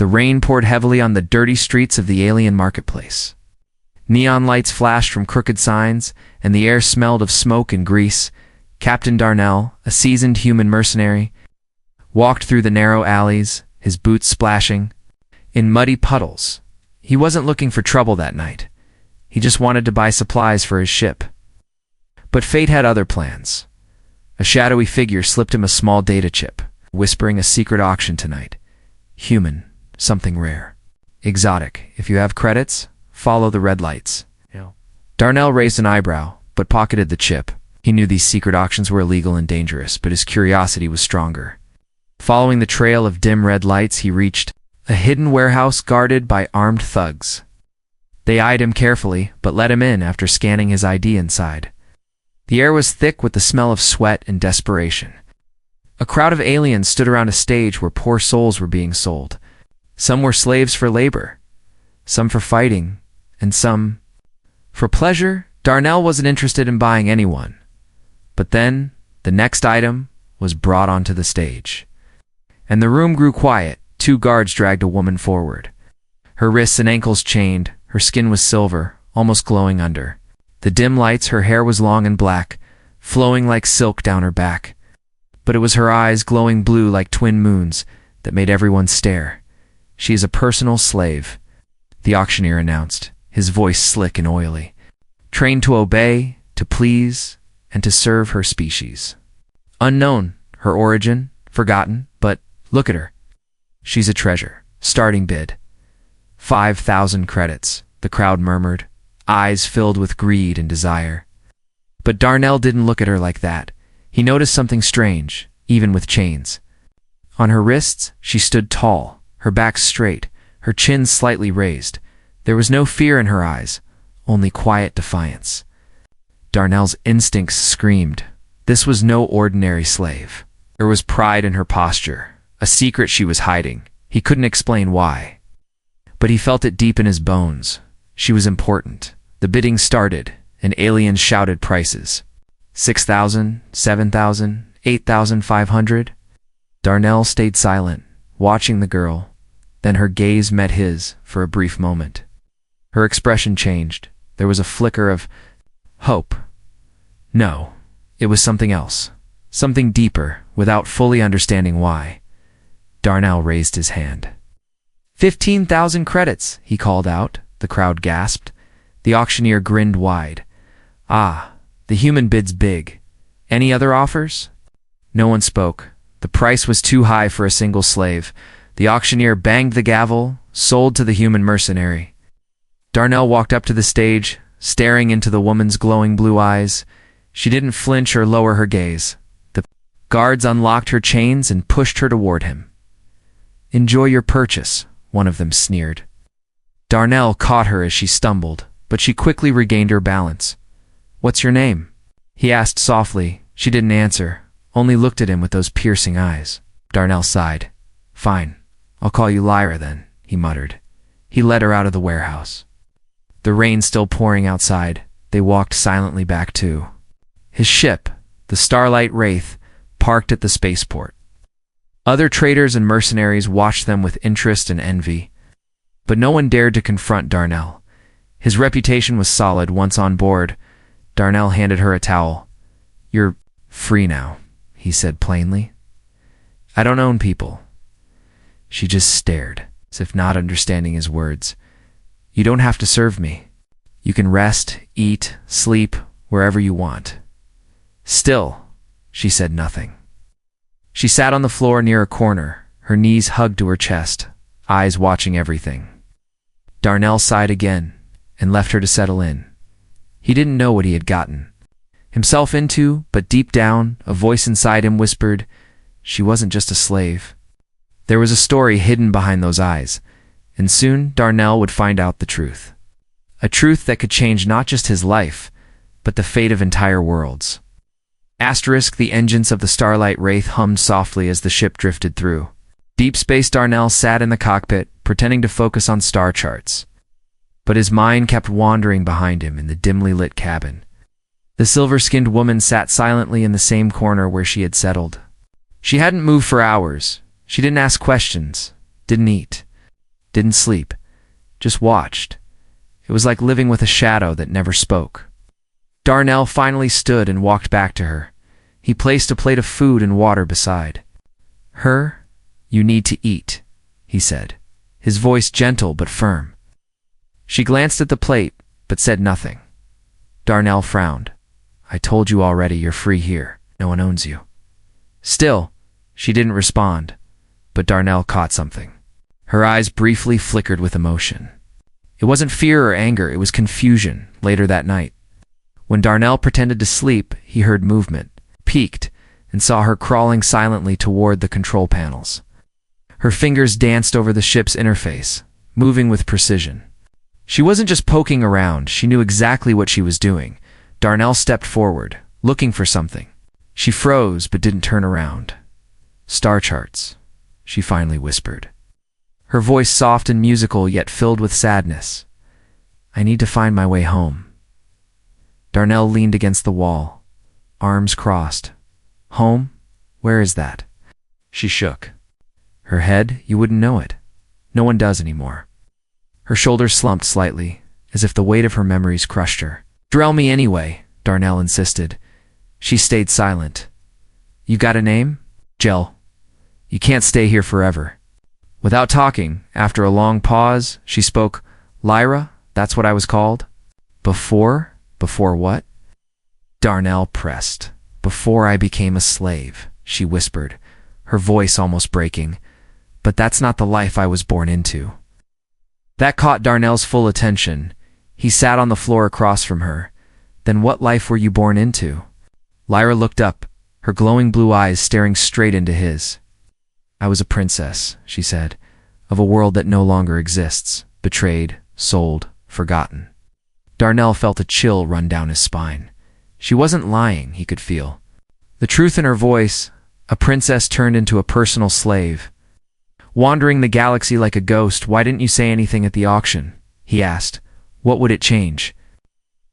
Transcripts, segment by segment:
The rain poured heavily on the dirty streets of the alien marketplace. Neon lights flashed from crooked signs, and the air smelled of smoke and grease. Captain Darnell, a seasoned human mercenary, walked through the narrow alleys, his boots splashing in muddy puddles. He wasn't looking for trouble that night. He just wanted to buy supplies for his ship. But fate had other plans. A shadowy figure slipped him a small data chip, whispering a secret auction tonight. Human, something rare. Exotic. If you have credits, follow the red lights. Darnell raised an eyebrow, but pocketed the chip. He knew these secret auctions were illegal and dangerous, but his curiosity was stronger. Following the trail of dim red lights, he reached a hidden warehouse guarded by armed thugs. They eyed him carefully, but let him in after scanning his ID inside. The air was thick with the smell of sweat and desperation. A crowd of aliens stood around a stage where poor souls were being sold. Some were slaves for labor, some for fighting, and some for pleasure. Darnell wasn't interested in buying anyone. But then, the next item was brought onto the stage. And the room grew quiet. 2 guards dragged a woman forward. Her wrists and ankles chained, her skin was silver, almost glowing under the dim lights. Her hair was long and black, flowing like silk down her back. But it was her eyes, glowing blue like twin moons, that made everyone stare. She is a personal slave, the auctioneer announced, his voice slick and oily. Trained to obey, to please, and to serve her species. Unknown, her origin, forgotten, but look at her. She's a treasure. Starting bid 5,000 credits, the crowd murmured, eyes filled with greed and desire. But Darnell didn't look at her like that. He noticed something strange, even with chains. On her wrists, she stood tall, her back straight, her chin slightly raised. There was no fear in her eyes, only quiet defiance. Darnell's instincts screamed. This was no ordinary slave. There was pride in her posture, a secret she was hiding. He couldn't explain why. But he felt it deep in his bones. She was important. The bidding started, and aliens shouted prices. 6,000, 7,000, 8,500. Darnell stayed silent, watching the girl. Then her gaze met his for a brief moment. Her expression changed. There was a flicker of hope. No, it was something else. Something deeper, without fully understanding why. Darnell raised his hand. 15,000 credits, he called out. The crowd gasped. The auctioneer grinned wide. Ah, the human bid's big. Any other offers? No one spoke. The price was too high for a single slave. The auctioneer banged the gavel, sold to the human mercenary. Darnell walked up to the stage, staring into the woman's glowing blue eyes. She didn't flinch or lower her gaze. The guards unlocked her chains and pushed her toward him. Enjoy your purchase, one of them sneered. Darnell caught her as she stumbled, but she quickly regained her balance. What's your name? He asked softly. She didn't answer, only looked at him with those piercing eyes. Darnell sighed. Fine, I'll call you Lyra then, he muttered. He led her out of the warehouse. The rain still pouring outside, they walked silently back to his ship, the Starlight Wraith, parked at the spaceport. Other traders and mercenaries watched them with interest and envy, but no one dared to confront Darnell. His reputation was solid once on board. Darnell handed her a towel. You're free now, he said plainly. I don't own people. She just stared, as if not understanding his words. You don't have to serve me. You can rest, eat, sleep, wherever you want. Still, she said nothing. She sat on the floor near a corner, her knees hugged to her chest, eyes watching everything. Darnell sighed again and left her to settle in. He didn't know what he had gotten himself into, but deep down, a voice inside him whispered, she wasn't just a slave. There was a story hidden behind those eyes, and soon Darnell would find out the truth. A truth that could change not just his life, but the fate of entire worlds. Asterisk, the engines of the Starlight Wraith hummed softly as the ship drifted through. Deep Space Darnell sat in the cockpit, pretending to focus on star charts. But his mind kept wandering behind him in the dimly lit cabin. The silver-skinned woman sat silently in the same corner where she had settled. She hadn't moved for hours. She didn't ask questions, didn't eat. didn't sleep, just watched. It was like living with a shadow that never spoke. Darnell finally stood and walked back to her. He placed a plate of food and water beside her. "You need to eat," he said, his voice gentle but firm. She glanced at the plate, but said nothing. Darnell frowned. "I told you already you're free here. No one owns you." Still, she didn't respond, but Darnell caught something. Her eyes briefly flickered with emotion. It wasn't fear or anger, it was confusion. Later that night, when Darnell pretended to sleep, he heard movement, peeked, and saw her crawling silently toward the control panels. Her fingers danced over the ship's interface, moving with precision. She wasn't just poking around, she knew exactly what she was doing. Darnell stepped forward, looking for something. She froze but didn't turn around. "Star charts," she finally whispered. Her voice soft and musical yet filled with sadness. "I need to find my way home." Darnell leaned against the wall, arms crossed. "Home? Where is that?" She shook. Her head, you wouldn't know it. No one does anymore. Her shoulders slumped slightly, as if the weight of her memories crushed her. "Drill me anyway," Darnell insisted. She stayed silent. "You got a name?" "Jell. You can't stay here forever." Without talking, after a long pause, she spoke. "Lyra, that's what I was called?" "Before? Before what?" Darnell pressed. "Before I became a slave," she whispered, her voice almost breaking. "But that's not the life I was born into." That caught Darnell's full attention. He sat on the floor across from her. "Then what life were you born into?" Lyra looked up, her glowing blue eyes staring straight into his. "I was a princess," she said, "of a world that no longer exists, betrayed, sold, forgotten." Darnell felt a chill run down his spine. She wasn't lying, he could feel. The truth in her voice, a princess turned into a personal slave. "Wandering the galaxy like a ghost, why didn't you say anything at the auction?" he asked. "What would it change?"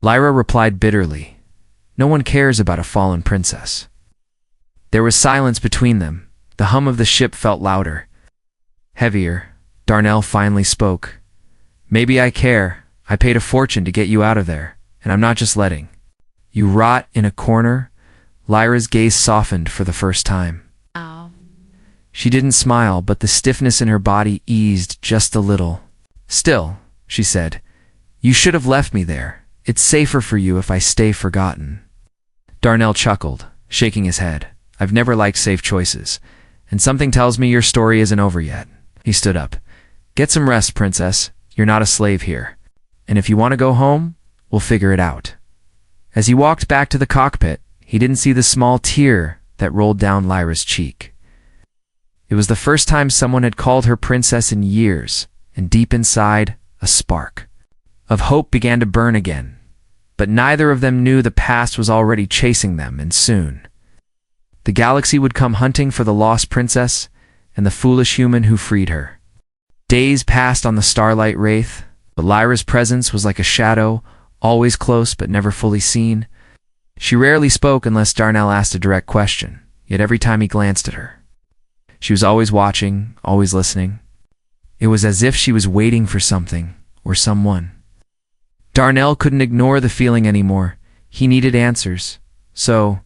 Lyra replied bitterly. "No one cares about a fallen princess." There was silence between them. The hum of the ship felt louder, heavier. Darnell finally spoke. "Maybe I care. I paid a fortune to get you out of there, and I'm not just letting you rot in a corner." Lyra's gaze softened for the first time. Oh. She didn't smile, but the stiffness in her body eased just a little. "Still," she said, "you should have left me there. It's safer for you if I stay forgotten." Darnell chuckled, shaking his head. "I've never liked safe choices, and something tells me your story isn't over yet." He stood up. "Get some rest, princess. You're not a slave here. And if you want to go home, we'll figure it out." As he walked back to the cockpit, he didn't see the small tear that rolled down Lyra's cheek. It was the first time someone had called her princess in years, and deep inside, a spark of hope began to burn again. But neither of them knew the past was already chasing them, and soon the galaxy would come hunting for the lost princess and the foolish human who freed her. Days passed on the Starlight Wraith, but Lyra's presence was like a shadow, always close but never fully seen. She rarely spoke unless Darnell asked a direct question, yet every time he glanced at her, she was always watching, always listening. It was as if she was waiting for something or someone. Darnell couldn't ignore the feeling anymore. He needed answers. So,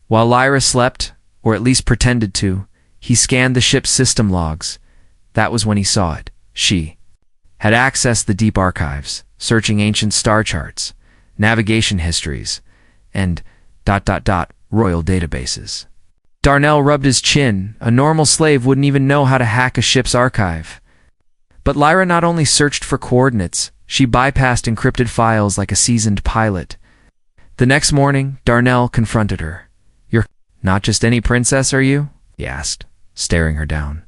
while Lyra slept, or at least pretended to, he scanned the ship's system logs. That was when he saw it. She had accessed the deep archives, searching ancient star charts, navigation histories, and ... royal databases. Darnell rubbed his chin. A normal slave wouldn't even know how to hack a ship's archive. But Lyra not only searched for coordinates, she bypassed encrypted files like a seasoned pilot. The next morning, Darnell confronted her. "You're not just any princess, are you?" he asked, staring her down.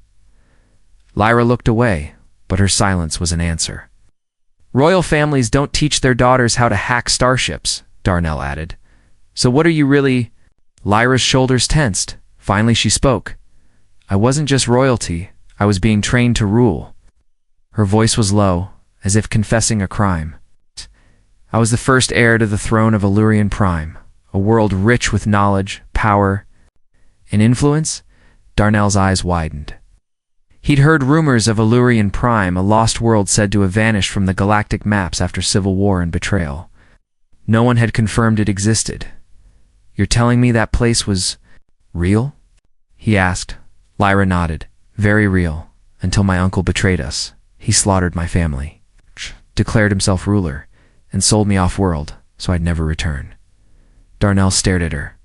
Lyra looked away, but her silence was an answer. "Royal families don't teach their daughters how to hack starships," Darnell added. "So what are you really—" Lyra's shoulders tensed. Finally she spoke. "I wasn't just royalty. I was being trained to rule." Her voice was low, as if confessing a crime. "I was the first heir to the throne of Illurian Prime, a world rich with knowledge, power, and influence." Darnell's eyes widened. He'd heard rumors of Allurian Prime, a lost world said to have vanished from the galactic maps after civil war and betrayal. No one had confirmed it existed. "You're telling me that place was real?" he asked. Lyra nodded. "Very real, until my uncle betrayed us. He slaughtered my family, declared himself ruler, and sold me off-world, so I'd never return." Darnell stared at her.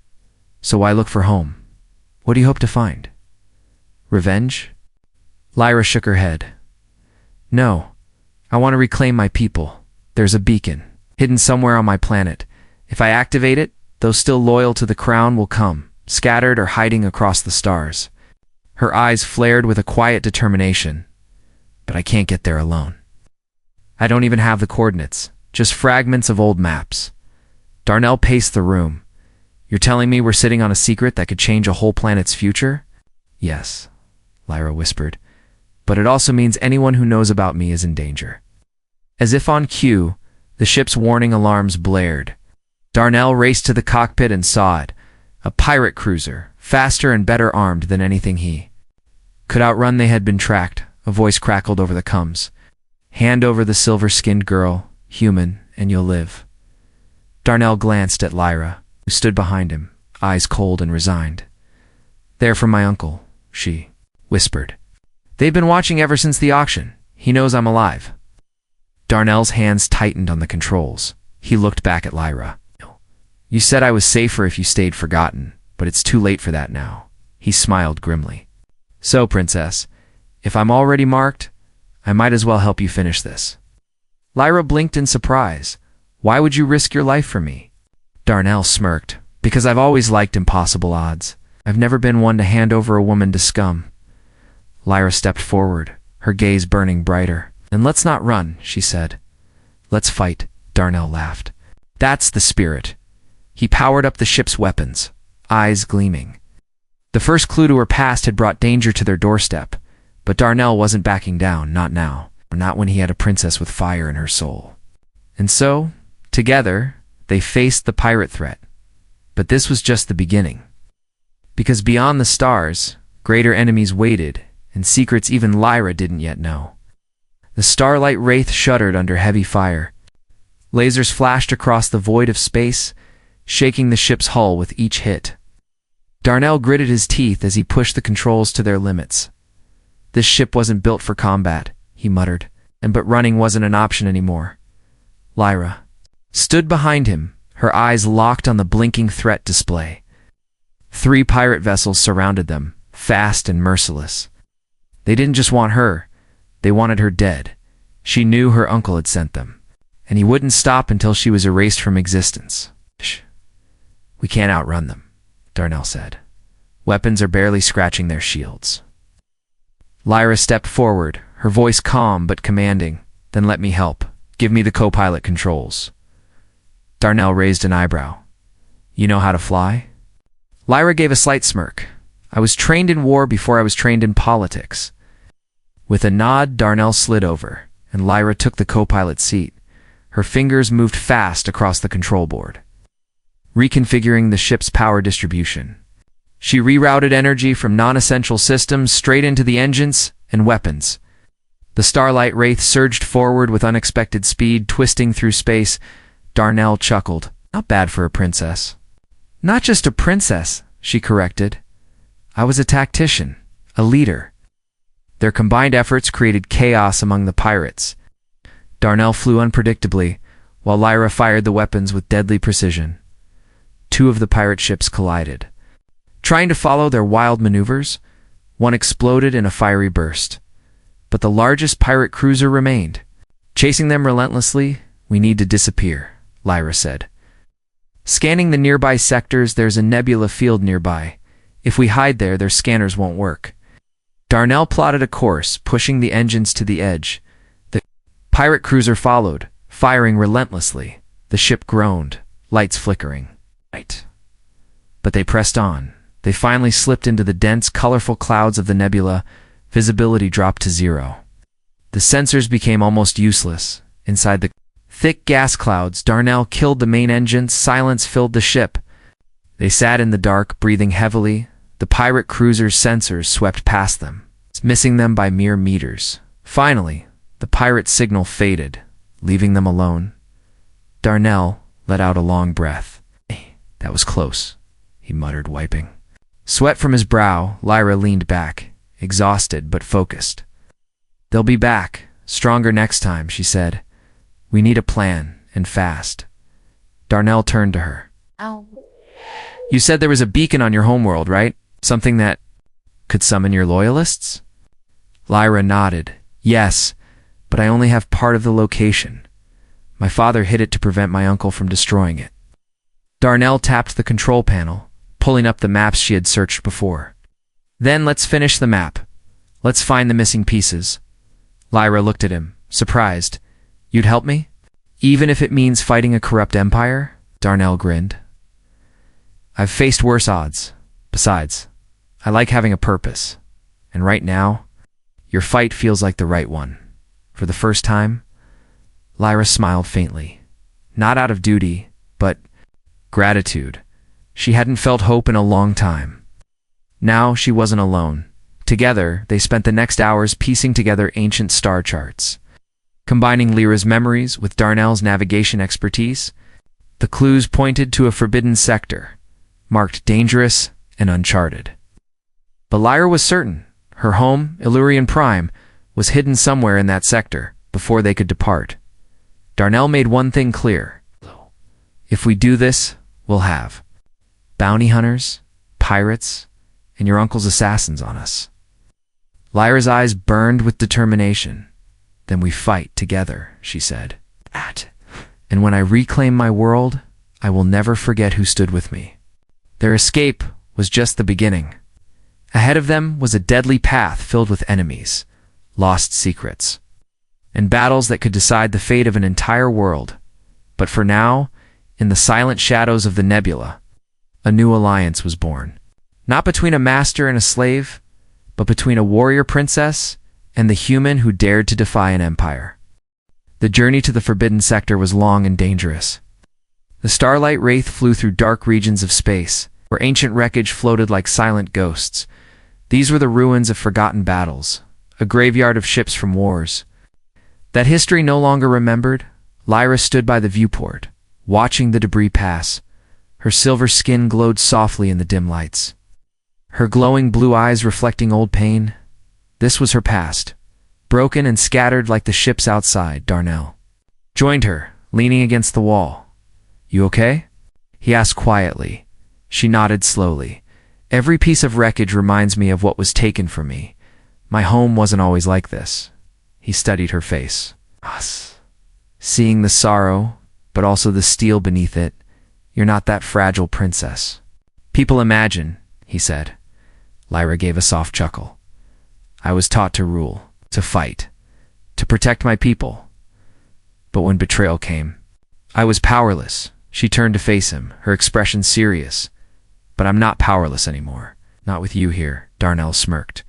"So why look for home? What do you hope to find? Revenge?" Lyra shook her head. "No, I want to reclaim my people. There's a beacon, hidden somewhere on my planet. If I activate it, those still loyal to the crown will come, scattered or hiding across the stars." Her eyes flared with a quiet determination. "But I can't get there alone. I don't even have the coordinates, just fragments of old maps." Darnell paced the room. "You're telling me we're sitting on a secret that could change a whole planet's future?" "Yes," Lyra whispered. "But it also means anyone who knows about me is in danger." As if on cue, the ship's warning alarms blared. Darnell raced to the cockpit and saw it. A pirate cruiser, faster and better armed than anything he could outrun. They had been tracked. A voice crackled over the comms. "Hand over the silver-skinned girl, human, and you'll live." Darnell glanced at Lyra, who stood behind him, eyes cold and resigned. "They're from my uncle," she whispered. "They've been watching ever since the auction. He knows I'm alive." Darnell's hands tightened on the controls. He looked back at Lyra. "You said I was safer if you stayed forgotten, but it's too late for that now." He smiled grimly. "So, Princess, if I'm already marked, I might as well help you finish this." Lyra blinked in surprise. "Why would you risk your life for me?" Darnell smirked. "Because I've always liked impossible odds. I've never been one to hand over a woman to scum." Lyra stepped forward, her gaze burning brighter. "Then let's not run," she said. "Let's fight," Darnell laughed. "That's the spirit." He powered up the ship's weapons, eyes gleaming. The first clue to her past had brought danger to their doorstep, but Darnell wasn't backing down, not now, not when he had a princess with fire in her soul. And so, together, they faced the pirate threat. But this was just the beginning. Because beyond the stars, greater enemies waited, and secrets even Lyra didn't yet know. The Starlight Wraith shuddered under heavy fire. Lasers flashed across the void of space, shaking the ship's hull with each hit. Darnell gritted his teeth as he pushed the controls to their limits. "This ship wasn't built for combat," he muttered, but running wasn't an option anymore. Lyra stood behind him, her eyes locked on the blinking threat display. 3 pirate vessels surrounded them, fast and merciless. They didn't just want her, they wanted her dead. She knew her uncle had sent them, and he wouldn't stop until she was erased from existence. "Shh. We can't outrun them," Darnell said. "Weapons are barely scratching their shields." Lyra stepped forward, her voice calm but commanding. "Then let me help. Give me the co-pilot controls." Darnell raised an eyebrow. "You know how to fly?" Lyra gave a slight smirk. "I was trained in war before I was trained in politics." With a nod, Darnell slid over, and Lyra took the co-pilot seat. Her fingers moved fast across the control board, reconfiguring the ship's power distribution. She rerouted energy from non-essential systems straight into the engines and weapons. The Starlight Wraith surged forward with unexpected speed, twisting through space. Darnell chuckled. "Not bad for a princess." "Not just a princess," she corrected. "I was a tactician, a leader." Their combined efforts created chaos among the pirates. Darnell flew unpredictably, while Lyra fired the weapons with deadly precision. 2 of the pirate ships collided. Trying to follow their wild maneuvers, one exploded in a fiery burst. But the largest pirate cruiser remained. "Chasing them relentlessly, we need to disappear," Lyra said. "Scanning the nearby sectors, there's a nebula field nearby. If we hide there, their scanners won't work." Darnell plotted a course, pushing the engines to the edge. The pirate cruiser followed, firing relentlessly. The ship groaned, lights flickering. Right. But they pressed on. They finally slipped into the dense, colorful clouds of the nebula. Visibility dropped to 0. The sensors became almost useless. Inside the thick gas clouds, Darnell killed the main engine. Silence filled the ship. They sat in the dark, breathing heavily. The pirate cruiser's sensors swept past them. missing them by mere meters. Finally, the pirate's signal faded, leaving them alone. Darnell let out a long breath. That was close, he muttered, wiping sweat from his brow. Lyra leaned back, exhausted but focused. They'll be back, stronger next time, she said. We need a plan, and fast. Darnell turned to her. Ow. You said there was a beacon on your homeworld, right? Something that could summon your loyalists? Lyra nodded. Yes, but I only have part of the location. My father hid it to prevent my uncle from destroying it. Darnell tapped the control panel, pulling up the maps she had searched before. Then let's finish the map. Let's find the missing pieces. Lyra looked at him, surprised. You'd help me? Even if it means fighting a corrupt empire? Darnell grinned. I've faced worse odds. Besides, I like having a purpose. And right now, your fight feels like the right one. For the first time, Lyra smiled faintly. Not out of duty, but gratitude. She hadn't felt hope in a long time. Now she wasn't alone. Together, they spent the next hours piecing together ancient star charts. Combining Lyra's memories with Darnell's navigation expertise, the clues pointed to a forbidden sector, marked dangerous and uncharted. But Lyra was certain her home, Illurian Prime, was hidden somewhere in that sector before they could depart. Darnell made one thing clear. If we do this, we'll have bounty hunters, pirates, and your uncle's assassins on us. Lyra's eyes burned with determination. Then we fight together, she said. And when I reclaim my world, I will never forget who stood with me. Their escape was just the beginning. Ahead of them was a deadly path filled with enemies, lost secrets, and battles that could decide the fate of an entire world. But for now, in the silent shadows of the nebula, a new alliance was born. Not between a master and a slave, but between a warrior princess and the human who dared to defy an empire. The journey to the Forbidden Sector was long and dangerous. The Starlight Wraith flew through dark regions of space, where ancient wreckage floated like silent ghosts. These were the ruins of forgotten battles, a graveyard of ships from wars. That history no longer remembered, Lyra stood by the viewport, watching the debris pass. Her silver skin glowed softly in the dim lights, her glowing blue eyes reflecting old pain. This was her past, broken and scattered like the ships outside. Darnell joined her, leaning against the wall. You okay? He asked quietly. She nodded slowly. Every piece of wreckage reminds me of what was taken from me. My home wasn't always like this. He studied her face. Seeing the sorrow, but also the steel beneath it. You're not that fragile, princess. People imagine, he said. Lyra gave a soft chuckle. I was taught to rule, to fight, to protect my people. But when betrayal came, I was powerless. She turned to face him, her expression serious. But I'm not powerless anymore. Not with you here, Darnell smirked.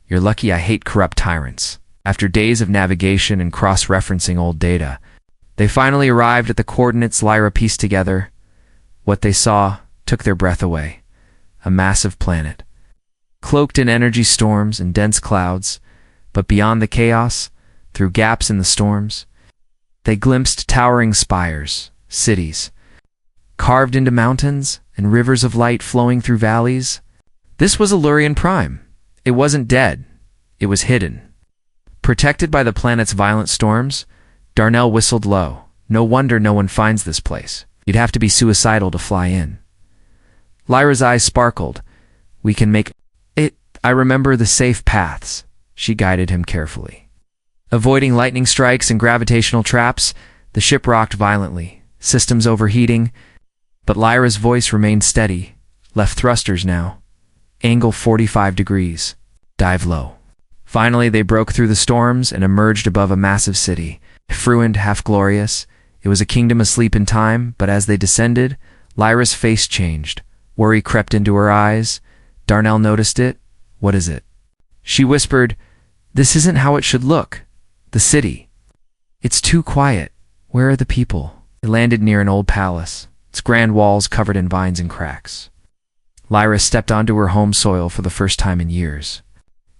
You're lucky I hate corrupt tyrants. After days of navigation and cross-referencing old data, they finally arrived at the coordinates Lyra pieced together. What they saw took their breath away. A massive planet, cloaked in energy storms and dense clouds, but beyond the chaos, through gaps in the storms, they glimpsed towering spires, cities, carved into mountains and rivers of light flowing through valleys. This was Illurian Prime. It wasn't dead. It was hidden. Protected by the planet's violent storms, Darnell whistled low. No wonder no one finds this place. You'd have to be suicidal to fly in. Lyra's eyes sparkled. We can make it. I remember the safe paths. She guided him carefully. Avoiding lightning strikes and gravitational traps, the ship rocked violently, systems overheating, but Lyra's voice remained steady. Left thrusters now. Angle 45 degrees. Dive low. Finally, they broke through the storms and emerged above a massive city. Fruined, half-glorious, it was a kingdom asleep in time, but as they descended, Lyra's face changed. Worry crept into her eyes. Darnell noticed it. What is it? She whispered, This isn't how it should look. The city. It's too quiet. Where are the people? They landed near an old palace, its grand walls covered in vines and cracks. Lyra stepped onto her home soil for the first time in years.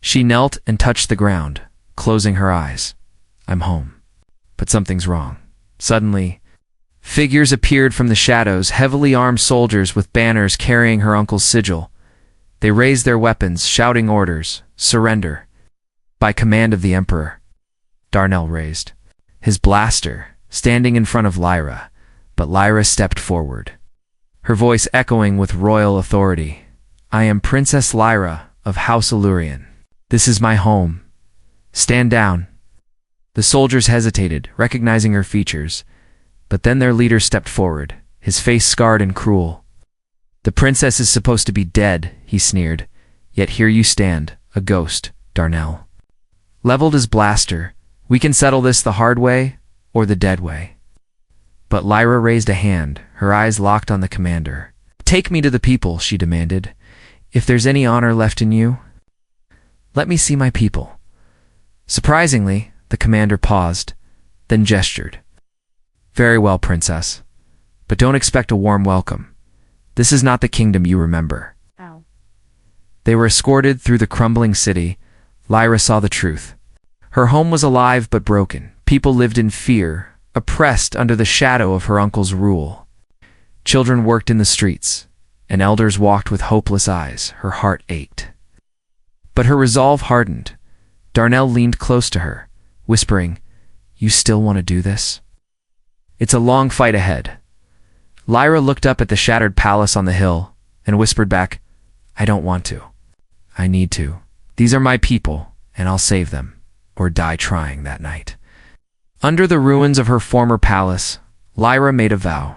She knelt and touched the ground, closing her eyes. I'm home. But something's wrong. Suddenly, figures appeared from the shadows, heavily armed soldiers with banners carrying her uncle's sigil. They raised their weapons, shouting orders, surrender. By command of the Emperor. Darnell raised his blaster, standing in front of Lyra, but Lyra stepped forward, her voice echoing with royal authority. I am Princess Lyra of House Illurian. This is my home. Stand down. The soldiers hesitated, recognizing her features, but then their leader stepped forward, his face scarred and cruel. The princess is supposed to be dead, he sneered, yet here you stand, a ghost, Darnell. Leveled his blaster, we can settle this the hard way or the dead way. But Lyra raised a hand, her eyes locked on the commander. Take me to the people, she demanded. If there's any honor left in you, let me see my people. Surprisingly, the commander paused, then gestured. Very well, princess, but don't expect a warm welcome. This is not the kingdom you remember. Ow. They were escorted through the crumbling city. Lyra saw the truth. Her home was alive but broken. People lived in fear, oppressed under the shadow of her uncle's rule. Children worked in the streets, and elders walked with hopeless eyes. Her heart ached. But her resolve hardened. Darnell leaned close to her, whispering, You still want to do this? It's a long fight ahead. Lyra looked up at the shattered palace on the hill and whispered back, I don't want to. I need to. These are my people, and I'll save them, or die trying that night. Under the ruins of her former palace, Lyra made a vow.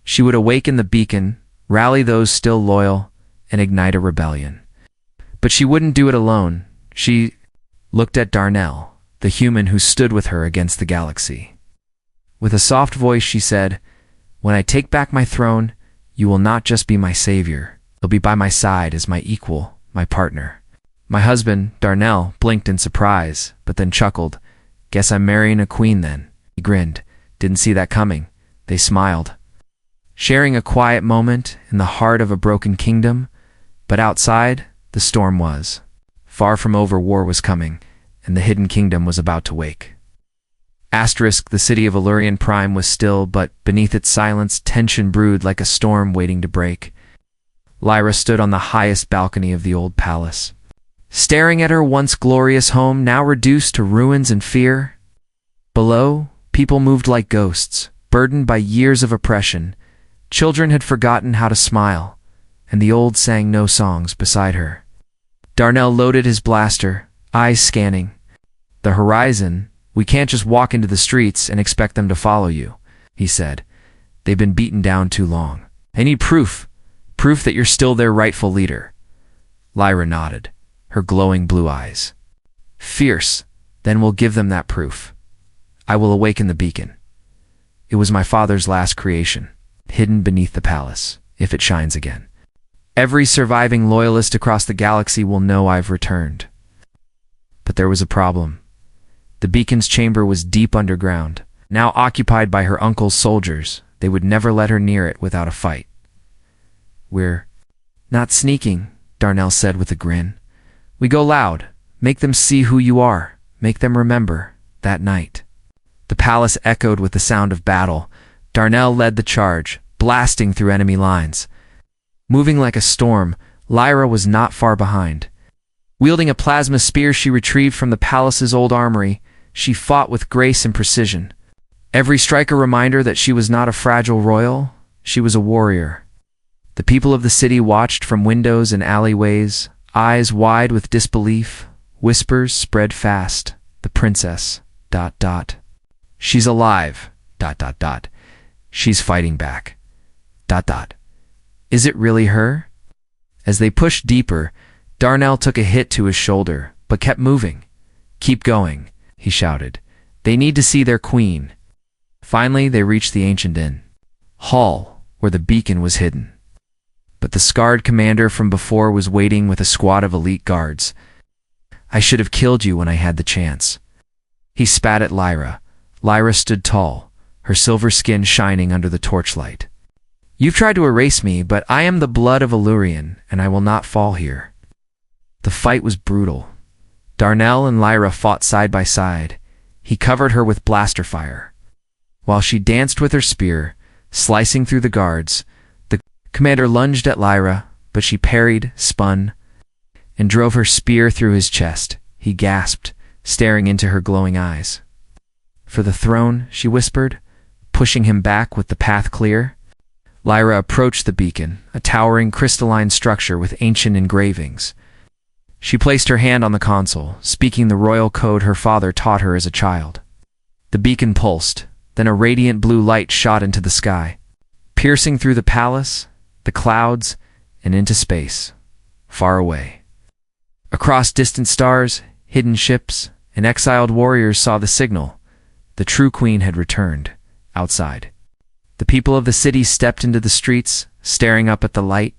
She would awaken the beacon, rally those still loyal, and ignite a rebellion. But she wouldn't do it alone. She looked at Darnell, the human who stood with her against the galaxy. With a soft voice she said, When I take back my throne, you will not just be my savior. You'll be by my side as my equal, my partner. My husband, Darnell, blinked in surprise, but then chuckled. Guess I'm marrying a queen then. He grinned. Didn't see that coming. They smiled. Sharing a quiet moment in the heart of a broken kingdom, but outside, the storm was. Far from over, war was coming, and the hidden kingdom was about to wake. The city of Illurian Prime was still, but beneath its silence, tension brewed like a storm waiting to break. Lyra stood on the highest balcony of the old palace, staring at her once glorious home, now reduced to ruins and fear. Below, people moved like ghosts, burdened by years of oppression. Children had forgotten how to smile, and the old sang no songs beside her. Darnell loaded his blaster, eyes scanning. The horizon. We can't just walk into the streets and expect them to follow you, he said. They've been beaten down too long. I need proof. Proof that you're still their rightful leader. Lyra nodded, her glowing blue eyes. Fierce. Then we'll give them that proof. I will awaken the beacon. It was my father's last creation, hidden beneath the palace, if it shines again. Every surviving loyalist across the galaxy will know I've returned. But there was a problem. The beacon's chamber was deep underground, now occupied by her uncle's soldiers. They would never let her near it without a fight. We're not sneaking, Darnell said with a grin. We go loud, make them see who you are, make them remember that night. The palace echoed with the sound of battle. Darnell led the charge, blasting through enemy lines. Moving like a storm, Lyra was not far behind. Wielding a plasma spear she retrieved from the palace's old armory, she fought with grace and precision. Every strike a reminder that she was not a fragile royal, she was a warrior. The people of the city watched from windows and alleyways, eyes wide with disbelief. Whispers spread fast. The princess, ... She's alive, ... She's fighting back, ... Is it really her? As they pushed deeper, Darnell took a hit to his shoulder, but kept moving. Keep going, he shouted. They need to see their queen. Finally, they reached the ancient inn hall, where the beacon was hidden. But the scarred commander from before was waiting with a squad of elite guards. I should have killed you when I had the chance. He spat at Lyra. Lyra stood tall, her silver skin shining under the torchlight. You've tried to erase me, but I am the blood of Illurian, and I will not fall here. The fight was brutal. Darnell and Lyra fought side by side. He covered her with blaster fire. While she danced with her spear, slicing through the guards, the commander lunged at Lyra, but she parried, spun, and drove her spear through his chest. He gasped, staring into her glowing eyes. "For the throne," she whispered, pushing him back with the path clear. Lyra approached the beacon, a towering crystalline structure with ancient engravings. She placed her hand on the console, speaking the royal code her father taught her as a child. The beacon pulsed, then a radiant blue light shot into the sky, piercing through the palace, the clouds, and into space, far away. Across distant stars, hidden ships, and exiled warriors saw the signal. The true queen had returned, outside. The people of the city stepped into the streets, staring up at the light.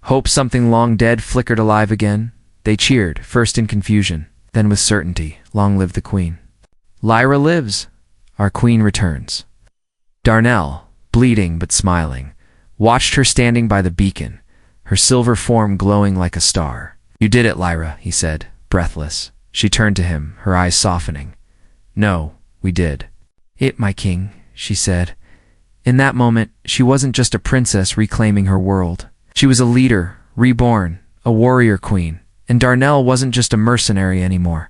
Hope something long dead flickered alive again. They cheered, first in confusion, then with certainty. Long live the queen. Lyra lives. Our queen returns. Darnell, bleeding but smiling, watched her standing by the beacon, her silver form glowing like a star. "You did it, Lyra," he said, breathless. She turned to him, her eyes softening. "No, we did." "It, my king," she said. In that moment, she wasn't just a princess reclaiming her world. She was a leader, reborn, a warrior queen. And Darnell wasn't just a mercenary anymore.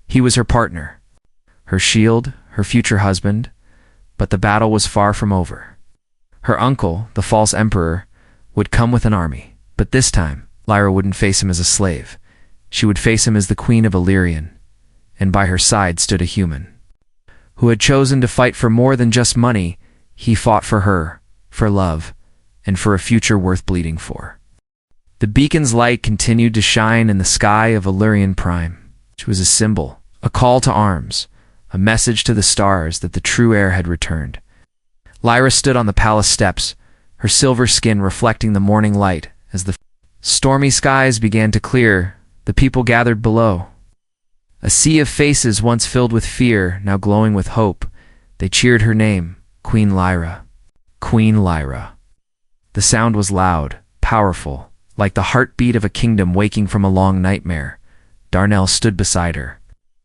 He was her partner, her shield, her future husband. But the battle was far from over. Her uncle, the false emperor, would come with an army. But this time, Lyra wouldn't face him as a slave. She would face him as the queen of Illyrian. And by her side stood a human who had chosen to fight for more than just money. He fought for her, for love, and for a future worth bleeding for. The beacon's light continued to shine in the sky of Illyrian Prime. It was a symbol, a call to arms, a message to the stars that the true heir had returned. Lyra stood on the palace steps, her silver skin reflecting the morning light. As the stormy skies began to clear, the people gathered below. A sea of faces once filled with fear, now glowing with hope. They cheered her name, Queen Lyra. Queen Lyra. The sound was loud, powerful, like the heartbeat of a kingdom waking from a long nightmare. Darnell stood beside her,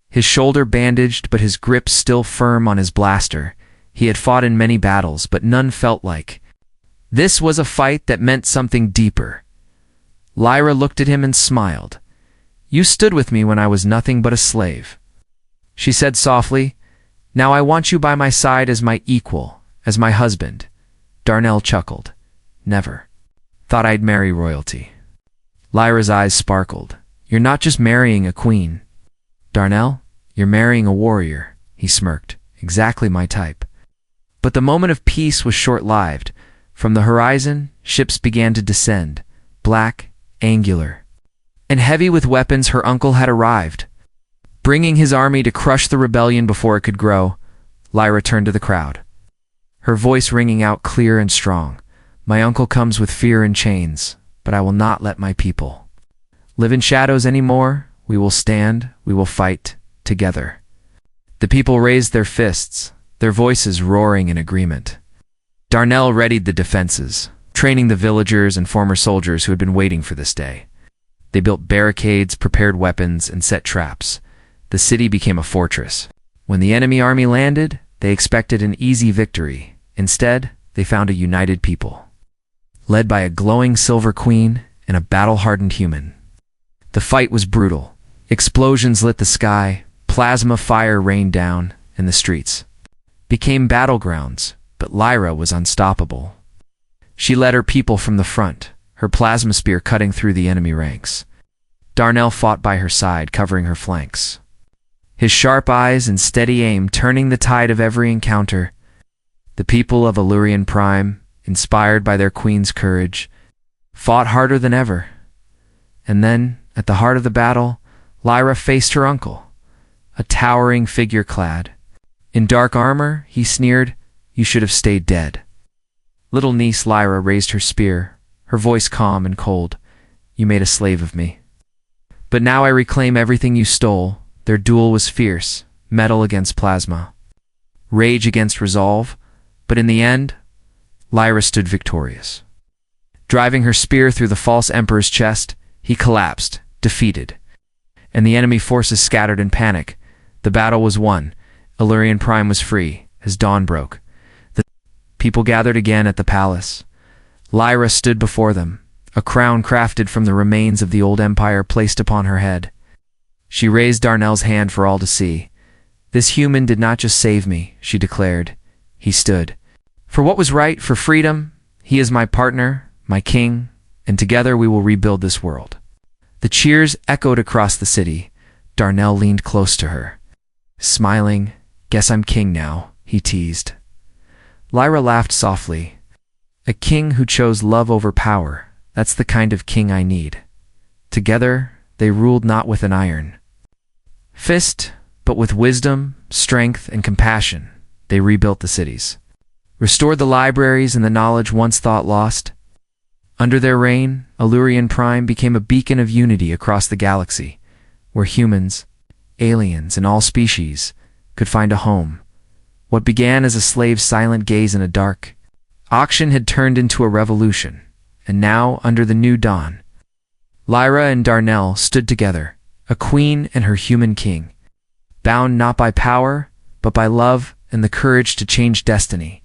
his shoulder bandaged but his grip still firm on his blaster. He had fought in many battles, but none felt like this was a fight that meant something deeper. Lyra looked at him and smiled. "You stood with me when I was nothing but a slave," she said softly. "Now I want you by my side as my equal, as my husband." Darnell chuckled. "Never. Thought I'd marry royalty." Lyra's eyes sparkled. "You're not just marrying a queen, Darnell. You're marrying a warrior," he smirked. "Exactly my type." But the moment of peace was short-lived. From the horizon, ships began to descend, black, angular, and heavy with weapons. Her uncle had arrived, bringing his army to crush the rebellion before it could grow. Lyra turned to the crowd, her voice ringing out clear and strong. "My uncle comes with fear and chains, but I will not let my people live in shadows anymore. We will stand, we will fight, together." The people raised their fists, their voices roaring in agreement. Darnell readied the defenses, training the villagers and former soldiers who had been waiting for this day. They built barricades, prepared weapons, and set traps. The city became a fortress. When the enemy army landed, they expected an easy victory. Instead, they found a united people, led by a glowing silver queen and a battle-hardened human. The fight was brutal. Explosions lit the sky, plasma fire rained down, and the streets became battlegrounds, but Lyra was unstoppable. She led her people from the front, her plasma spear cutting through the enemy ranks. Darnell fought by her side, covering her flanks, his sharp eyes and steady aim turning the tide of every encounter. The people of Illyrian Prime, inspired by their queen's courage, fought harder than ever. And then, at the heart of the battle, Lyra faced her uncle, a towering figure clad in dark armor. He sneered, "You should have stayed dead." Little niece Lyra raised her spear, her voice calm and cold. "You made a slave of me, but now I reclaim everything you stole." Their duel was fierce, metal against plasma, rage against resolve, but in the end, Lyra stood victorious. Driving her spear through the false emperor's chest, he collapsed, defeated. and the enemy forces scattered in panic. The battle was won. Illyrian Prime was free, as dawn broke. The people gathered again at the palace. Lyra stood before them, a crown crafted from the remains of the old empire placed upon her head. She raised Darnell's hand for all to see. "This human did not just save me," she declared. "He stood for what was right, for freedom. He is my partner, my king, and together we will rebuild this world." The cheers echoed across the city. Darnell leaned close to her. Smiling, "Guess I'm king now," he teased. Lyra laughed softly. "A king who chose love over power, that's the kind of king I need." Together, they ruled not with an iron fist, but with wisdom, strength, and compassion. They rebuilt the cities, restored the libraries and the knowledge once thought lost. Under their reign, Illyrian Prime became a beacon of unity across the galaxy, where humans, aliens, and all species could find a home. What began as a slave's silent gaze in a dark auction had turned into a revolution, and now, under the new dawn, Lyra and Darnell stood together, a queen and her human king, bound not by power, but by love and the courage to change destiny.